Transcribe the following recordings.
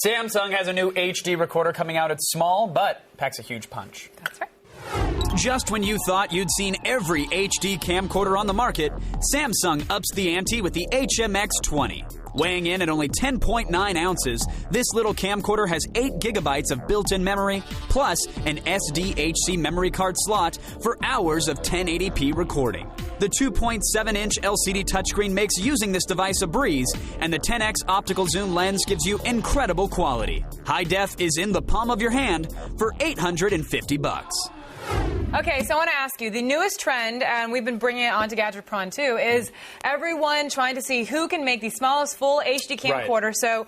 Samsung has a new HD recorder coming out. It's small, but packs a huge punch. That's right. Just when you thought you'd seen every HD camcorder on the market, Samsung ups the ante with the HMX20. Weighing in at only 10.9 ounces, this little camcorder has 8 gigabytes of built-in memory, plus an SDHC memory card slot for hours of 1080p recording. The 2.7-inch LCD touchscreen makes using this device a breeze, and the 10x optical zoom lens gives you incredible quality. High def is in the palm of your hand for $850. Okay, so I want to ask you, the newest trend, and we've been bringing it on to Gadget Pr0n too, is everyone trying to see who can make the smallest full HD camcorder. Right. So,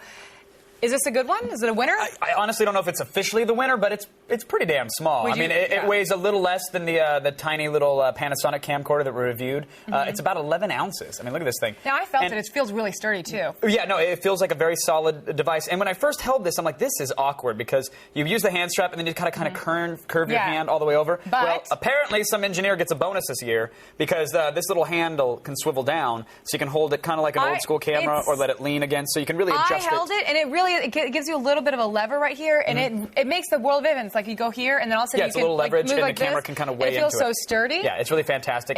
is this a good one? Is it a winner? I honestly don't know if it's officially the winner, but it's pretty damn small. It weighs a little less than the tiny little Panasonic camcorder that we reviewed. It's about 11 ounces. I mean, look at this thing. Now, I felt it. It feels really sturdy, too. Yeah, no, it feels like a very solid device. And when I first held this, I'm like, this is awkward because you use the hand strap and then you kind of curve your hand all the way over. But well, apparently some engineer gets a bonus this year because this little handle can swivel down so you can hold it kind of like an old school camera or let it lean against so you can really adjust it. I held it and it gives you a little bit of a lever right here, and it makes the world of difference. Like you go here, and then all of a sudden it's a little leverage, move and like the camera this, can kind of weigh into it. It feels so sturdy. Yeah, it's really fantastic.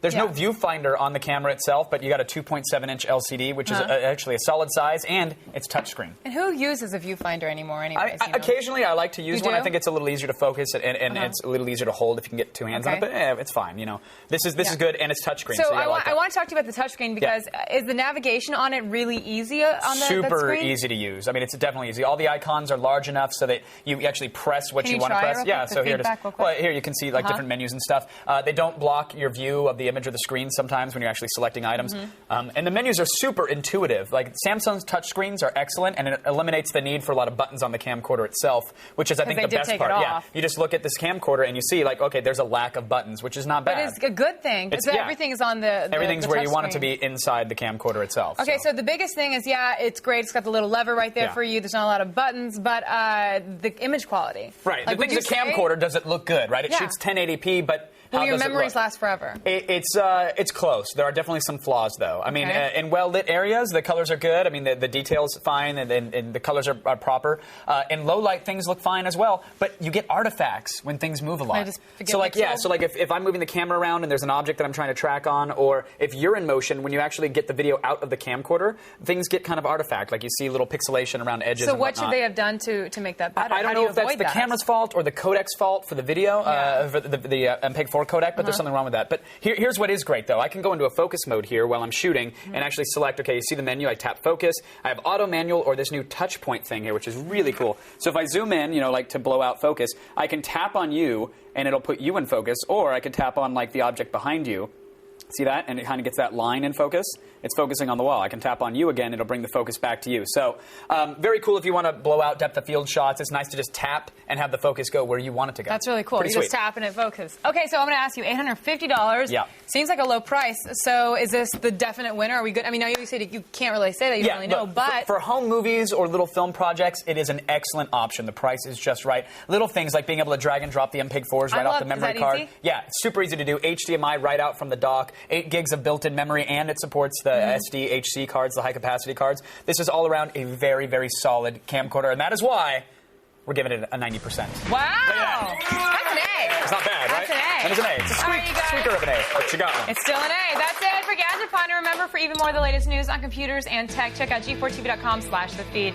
There's no viewfinder on the camera itself, but you got a 2.7-inch LCD, which is actually a solid size, and it's touchscreen. And who uses a viewfinder anymore anyways? Occasionally, I like to use one. I think it's a little easier to focus, and it's a little easier to hold if you can get two hands on it, but it's fine. You know, this is good, and it's touchscreen. So I want to talk to you about the touchscreen because is the navigation on it really easy on the Super screen? easy to use. I mean, it's definitely easy. All the icons are large enough so that you actually press what you want to press. Yeah, so here you can see like different menus and stuff. They don't block your view of the image or the screen sometimes when you're actually selecting items. And the menus are super intuitive. Like Samsung's touchscreens are excellent, and it eliminates the need for a lot of buttons on the camcorder itself, which is I think the best part. Yeah, you just look at this camcorder and you see like, okay, there's a lack of buttons, which is not bad. But it's a good thing because everything is on the everything's where you want it to be inside the camcorder itself. Okay, so the biggest thing is it's great. It's got the little lever right there for you. There's not a lot of buttons, but the image quality. Right. Like, the thing is, the camcorder doesn't look good, right? It shoots 1080p, but will your memories last forever? It's close. There are definitely some flaws, though. I mean, in well-lit areas, the colors are good. I mean, the detail's fine, and the colors are proper. In low-light, things look fine as well. But you get artifacts when things move a lot. So if I'm moving the camera around and there's an object that I'm trying to track on, or if you're in motion, when you actually get the video out of the camcorder, things get kind of artifact. Like you see little pixelation around edges. So what should they have done to make that better? I don't know if that's the camera's fault or the codec's fault for the video, for the MPEG-4 codec, but there's something wrong with that. But here's what is great, though. I can go into a focus mode here while I'm shooting and actually select, okay, you see the menu, I tap focus. I have auto manual or this new touch point thing here, which is really cool. So if I zoom in, like to blow out focus, I can tap on you and it'll put you in focus, or I can tap on like the object behind you. See that? And it kind of gets that line in focus. It's focusing on the wall. I can tap on you again. It'll bring the focus back to you. So very cool if you want to blow out depth of field shots. It's nice to just tap and have the focus go where you want it to go. That's really cool. Pretty you sweet. Just tap and it focuses. Okay, so I'm going to ask you, $850. Yeah. Seems like a low price. So is this the definite winner? Are we good? I mean, now you said you can't really say that. You don't really know. But for home movies or little film projects, it is an excellent option. The price is just right. Little things like being able to drag and drop the MPEG-4s right off the memory card. Easy? Yeah, it's super easy to do. HDMI right out from the dock. 8 gigs of built-in memory, and it supports the SDHC cards, the high-capacity cards. This is all around a very, very solid camcorder, and that is why we're giving it a 90%. Wow! That's an A. It's not bad, right? That's an A. That is an A. It's a squeaker of an A, but you got one. It's still an A. That's it for Gadget Pr0n. Remember, for even more of the latest news on computers and tech, check out g4tv.com/thefeed.